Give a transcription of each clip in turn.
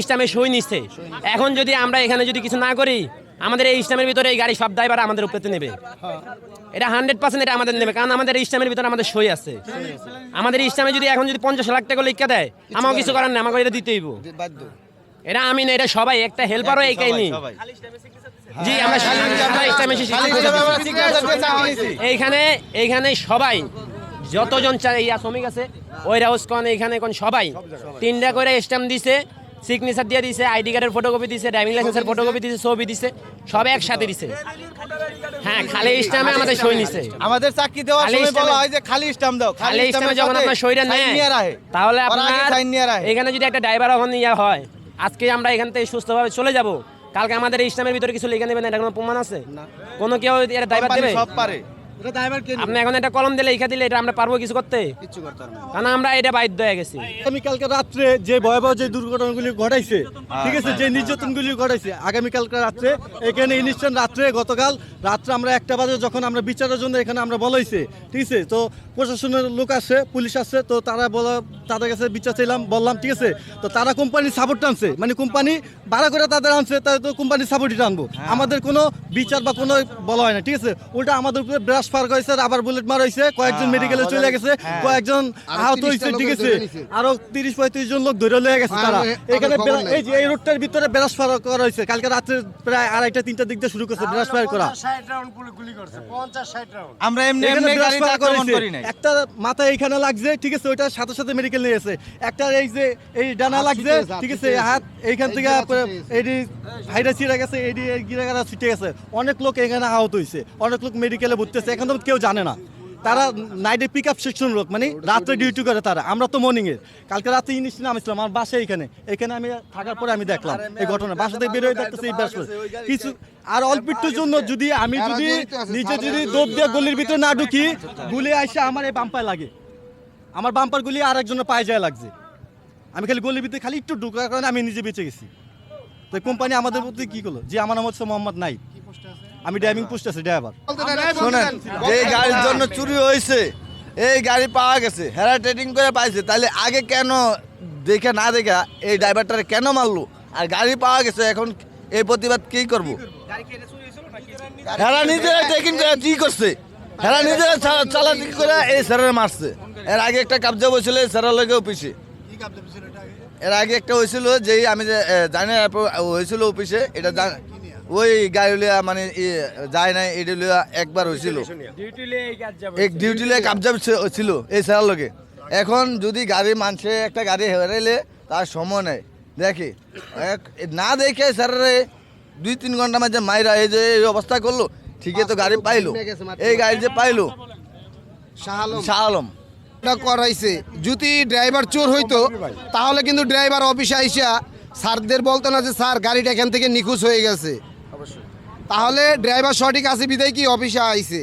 ইসলামে সই নিচ্ছে। এখন যদি আমরা এখানে যদি কিছু না করি, আমাদের এই ইসলামের ভিতরে এই গাড়ি সব ড্রাইভার আমাদের উপরে নেবে, এটা 100% এটা আমাদের নেবে, কারণ আমাদের ইসলামের ভিতরে আমাদের সই আছে। আমাদের ইসলামে যদি এখন যদি 50 লাখ টাকা লিখা দেয়, আমাকে কিছু করার নেই, আমাকে এটা দিতেই হইব। এটা আমি না, এটা সবাই, একটা হেল্পারও এই কাহিনী। জি, আমরা এইখানে সবাই যতজন শ্রমিক আছে ওই রাউসকন এইখানে এখন সবাই 3টা করে স্ট্যাম্প দিছে, সিগনেচার দিয়ে দিছে, আইডি কার্ডের ফটোকপি দিছে, ড্রাইভিং লাইসেন্সের ফটোকপি দিছে, ছবি দিছে, সব একসাথে দিছে। হ্যাঁ, খালি স্ট্যাম্পে আমাদের সই নিছে। আমাদের চাকরি দেওয়ার সময় বলা হয় যে খালি স্ট্যাম্প দাও, খালি স্ট্যাম্পে যখন আপনার সইটা নেয়, তাহলে আপনার এখানে যদি একটা ড্রাইভার ওখানে ইয়া হয়, আজকে আমরা এখান থেকে সুস্থভাবে চলে যাব, কালকে আমাদের এই ইসলামের ভিতরে কিছু লিখে নেবেন, এটা কোনো প্রমাণ আছে? কোনো কেউ এটা ড্রাইভার দেবে? সব পারে। আপনি এখন একটা কলম দিলে লিখা দিলে এটা আমরা পারবো কিছু করতে? কারণ আমরা এটা বাধ্য হয়ে গেছি। আগামীকালকে রাত্রে যে ভয়াবহ যে দুর্ঘটনাগুলি ঘটাইছে, ঠিক আছে, যে নির্যাতনগুলি ঘটাইছে, আগামীকালকে রাত্রে এখানে ইনস্ট্যান্ট রাত্রে গতকাল রাত্রে আমরা 1টা বাজে যখন আমরা বিচারের জন্য এখানে আমরা বলাইছে, ঠিক আছে, তো প্রশাসনের লোক আসছে, পুলিশ আসছে, তো তারা তাদের কাছে বিচার চাইলাম, বললাম, ঠিক আছে, তো তারা কোম্পানির সাপোর্ট টানছে, মানে কোম্পানি ভাড়া করে তাদের আনছে, তাই তো কোম্পানির সাপোর্টই টানবো, আমাদের কোনো বিচার বা কোনো বলা হয় না, ঠিক আছে। উল্টা আমাদের উপরে ব্রাশ ফার হয়েছে, আবার বুলেট মারা হয়েছে, কয়েকজন মেডিকেলে চলে গেছে, কয়েকজন আহত হয়েছে, ঠিক আছে, আরো 30-35 জন লোক ধরে লয়ে গেছে তারা। এখানে এই যে এই রোডটার ভিতরে ব্রাশ ফার করা হয়েছে, কালকে রাত্রে প্রায় 2:30-3টার দিক দিয়ে শুরু করছে ব্রাশ ফার করা। আমরা এমনি গাড়ি আক্রমণ করি না। একটা মাথা এইখানে লাগছে, ঠিক আছে, ওইটার সাথে সাথে মেডিকেল নিয়ে গেছে। একটা এই যে এই ডানা লাগছে, ঠিক আছে, হাত এইখান থেকে এইটি ভাইরাস ছিঁড়ে গেছে, এইটি গিরাগারা ছিটে গেছে, অনেক লোক এখানে আহত হয়েছে, অনেক লোক মেডিকেলে ভর্তি আছে। এখন তো কেউ জানে না, তারা নাইটে পিক আপ সেকশন লোক, মানে রাত্রে ডিউটি করে তারা, আমরা তো মর্নিং এর। কালকে রাতে ইনিশিয়াল নামছিলাম আমার বাসায়, এখানে আমি থাকার পরে আমি দেখলাম এই ঘটনা, বাসা থেকে বেরোয় দেখতেছি এই ব্যাস কিছু। আর অল্প একটুর জন্য যদি আমি নিজে যদি দৌড় দিয়ে গলির ভিতরে না ঢুকি, গুলি আইসা আমার এই বাম্পায় লাগে, আমার বাম্পার গুলি আর একজনের পায়ে যায় লাগছে। আমি খালি গলির ভিতরে খালি একটু ঢুকার কারণে আমি নিজে বেঁচে গেছি। তো কোম্পানি আমাদের প্রতি কি করলো, যে আমার নাম হচ্ছে মোহাম্মদ নাইব, আমি ড্রাইভিং পোস্ট আছে ড্রাইভার। শোনেন, এই গাড়ির জন্য চুরি হয়েছে, এই গাড়ি পাওয়া গেছে, হেরা ট্রেডিং করে পাইছে, তাহলে আগে কেন দেখে না দেখা এই ড্রাইভারটারে কেন মারলো? আর গাড়ি পাওয়া গেছে, এখন এই প্রতিবাদ কি করবো? হেরা নিজেরা ট্রেকিং করে কি করছে, হেরা নিজেরা চালাচি করে এই স্যারের মারছে। এর আগে একটা কাবজা বসছিল এই স্যারের লগে অফিসে, এর আগে একটা হয়েছিল, যে আমি জানি হয়েছিল অফিসে, এটা ওই গাড়ি লিয়া মানে যায় নাই, এটা লিয়া একবার হয়েছিল, ডিউটি লিয়ে কাবজা ছিল এই স্যারের লগে। এখন যদি গাড়ি মানছে একটা গাড়ি হেরাইলে তার সময় নেই, দেখে না দেখে স্যারের 2-3 ঘন্টা মাঝে মাইরা এই যে এই অবস্থা করলো, ঠিকই তো গাড়ি পাইলো, এই গাড়ি যে পাইলো শাহ আলম করাইছে। যদি ড্রাইভার চোর হইতো তাহলে কিন্তু ড্রাইভার অফিসে আইসা স্যারদের বলতো না যে স্যার গাড়িটা এখান থেকে নিখোঁজ হয়ে গেছে, তাহলে ড্রাইভার সঠিক আছে বিদায় কি অফিসে আইসে,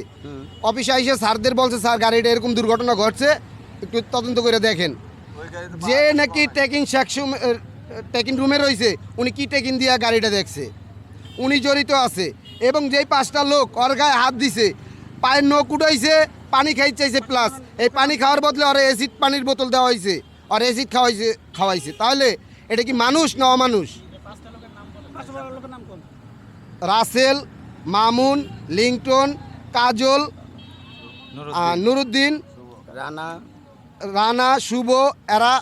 অফিসে আইসে স্যারদের বলছে স্যার গাড়িটা এরকম দুর্ঘটনা ঘটছে, একটু তদন্ত করে দেখেন। যে নাকি টেকিং রুমে রয়েছে, উনি কি টেকিং দিয়া গাড়িটা দেখছে, উনি জড়িত আছে। এবং যেই 5টা লোক ওর গায়ে হাত দিছে, পায়ের নখ উঠাইছে, পানি খাইতে চাইছে, প্লাস এই পানি খাওয়ার বদলে ওরা অ্যাসিড পানির বোতল দেওয়া হয়েছে, আর অ্যাসিড খাওয়াইছে, তাহলে এটা কি মানুষ না অমানুষ? রাসেল, মামুন, লিংটন, কাজল, নুরুদ্দিন, রানা, শুভ, এরা,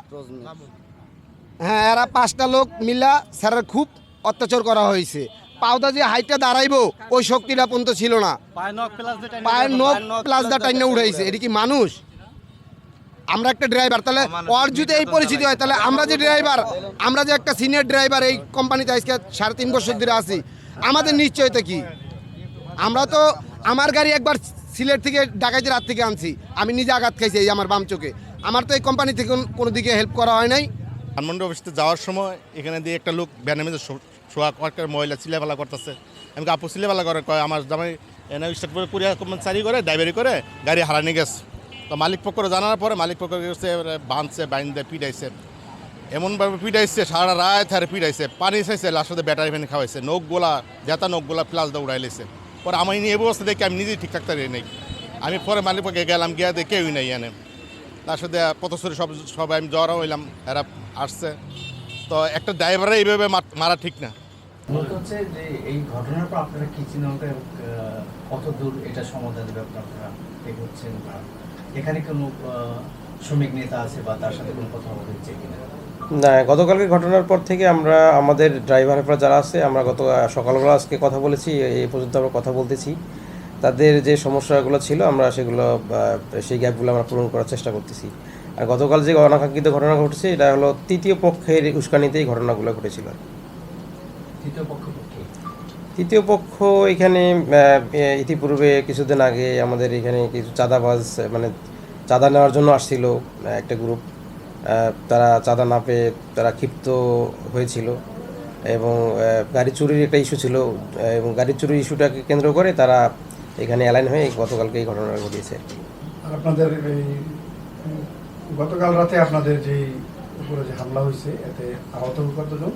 হ্যাঁ, এরা 5টা লোক মিলা স্যারের খুব অত্যাচার করা হয়েছে। পাউদা যে হাইটটা দাঁড়াইবো ওই শক্তিটা পর্যন্ত ছিল না, পায়ের নখ প্লাস দা টাইনা উঠাইছে। এটা কি মানুষ? আমরা একটা ড্রাইভার, তাহলে ওর যদি এই পরিস্থিতি হয়, তাহলে আমরা যে ড্রাইভার, আমরা যে একটা সিনিয়র ড্রাইভার এই কোম্পানিতে আজকে 3.5 বছর ধরে আছি, আমাদের নিশ্চয়তা কি? আমরা তো আমার গাড়ি একবার সিলেট থেকে ডাকাইতে রাত থেকে আনছি, আমি নিজে আঘাত খাইছি এই আমার বাম চোখে, আমার তো এই কোম্পানি থেকে কোনো দিকে হেল্প করা হয় নাই। ধানমন্ডি অফিসে যাওয়ার সময় এখানে দিয়ে একটা লোক ভ্যানের মধ্যে শোয়া কয়েকটা মহিলা সিলেবেলা করতেছে, আমি আপু সিলেবেলা করে কয় আমার জামাই এনে স্টার্ট করে কুরিয়ার কর্মচারী করে ড্রাইভারি করে গাড়ি হারানি গেছে। তো মালিক পক্ষ জানার পরে মালিক পক্ষ গেছে, বাঁধছে, বাইন্দে পিটাইছে, এমনভাবে পিটাইছে, সারা রাত হারে পিটাইছে, পানি চাইছে, লাস্টে ব্যাটারি ফ্যান খাওয়াইছে, নখগোলা যেটা নখগোলা প্লাস দিয়ে উড়াই লেছে। পরে আমি নিয়ে অবস্থা দেখি আমি নিজেই ঠিক থাকতে নেই, আমি পরে মালিক পক্ষে গেলাম, গিয়া দেখে কেউই নেই এনে, তার সাথে পথশ্রী সবাই আমি জ্বর হইলাম, এরা আসছে, তো একটা ড্রাইভারে এইভাবে মারা ঠিক না। মূলত হচ্ছে যে এই ঘটনার পর আপনারা কি চিন্তা কত দূর এটা সমাধান দেবে আপনারা এগোচ্ছেন, বা এখানে কোনো শ্রমিক নেতা আছে বা তার সাথে কোনো কথা হচ্ছে কিনা? না, গতকালকে ঘটনার পর থেকে আমরা আমাদের ড্রাইভার হেল্পার যারা আছে আমরা গত সকালবেলা আজকে কথা বলেছি, এই পর্যন্ত আমরা কথা বলতেছি। তাদের যে সমস্যাগুলো ছিল আমরা সেগুলো সেই গ্যাপগুলো আমরা পূরণ করার চেষ্টা করতেছি। আর গতকাল যে অনাকাঙ্ক্ষিত ঘটনা ঘটেছে এটা হলো তৃতীয় পক্ষের উস্কানিতেই ঘটনাগুলো ঘটেছিল। তৃতীয় পক্ষ এখানে ইতিপূর্বে কিছুদিন আগে আমাদের এখানে কিছু চাঁদাবাজ মানে চাঁদা নেওয়ার জন্য আসছিল একটা গ্রুপ। তারা চাঁদা না পেয়ে তারা ক্ষিপ্ত হয়েছিল এবং গাড়ি চুরির একটা ইস্যু ছিল এবং গাড়ি চুরির ইস্যুটাকে কেন্দ্র করে তারা এখানে অ্যালাইন হয়ে গতকালকে এই ঘটনা ঘটিয়েছে। আর আপনাদের এই গতকাল রাতে আপনাদের যে উপরে যে হামলা হয়েছে এতে আহত কতজন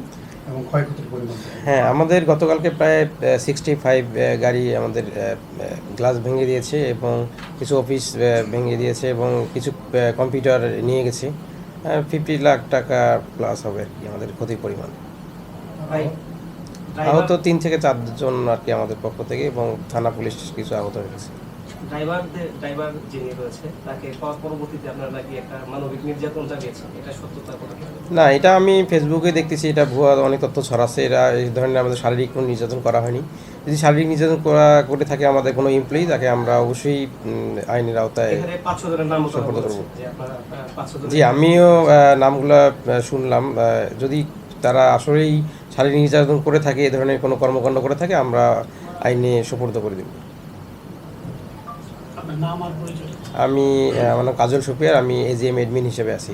এবং ক্ষয়ক্ষতির পরিমাণ? হ্যাঁ, আমাদের গতকালকে প্রায় 65 গাড়ি আমাদের গ্লাস ভেঙে দিয়েছে এবং কিছু অফিস ভেঙে দিয়েছে এবং কিছু কম্পিউটার নিয়ে গেছে। 50 লাখ টাকা প্লাস হবে আর কি আমাদের ক্ষতির পরিমাণ। আহত 3 থেকে 4 জন আর কি আমাদের পক্ষ থেকে এবং থানা পুলিশ কিছু আহত হয়ে গেছে। ড্রাইভার যিনি রয়েছে তাকে পাওয়ার পরবর্তীতে আপনারা নাকি একটা মানবিক নির্যাতন চালিয়েছেন, এটা সত্যতা কতটা? না, এটা আমি ফেসবুকে দেখতেছি, এটা ভুয়া অনেক তথ্য ছড়াচ্ছে। এরা এই ধরনের আমাদের শারীরিক কোনো নির্যাতন করা হয়নি। যদি শারীরিক নির্যাতন করে থাকে আমাদের কোনো এমপ্লয়ি, তাকে আমরা অবশ্যই আইনের আওতায় সুপর্দ করব। জি, আমিও নামগুলো শুনলাম। যদি তারা আসলেই শারীরিক নির্যাতন করে থাকে, এ ধরনের কোনো কর্মকাণ্ড করে থাকে, আমরা আইনে সুপর্দ করে দেব। আমি আমার নাম কাজল সুপিয়ার, আমি এজিএম এডমিন হিসেবে আছি।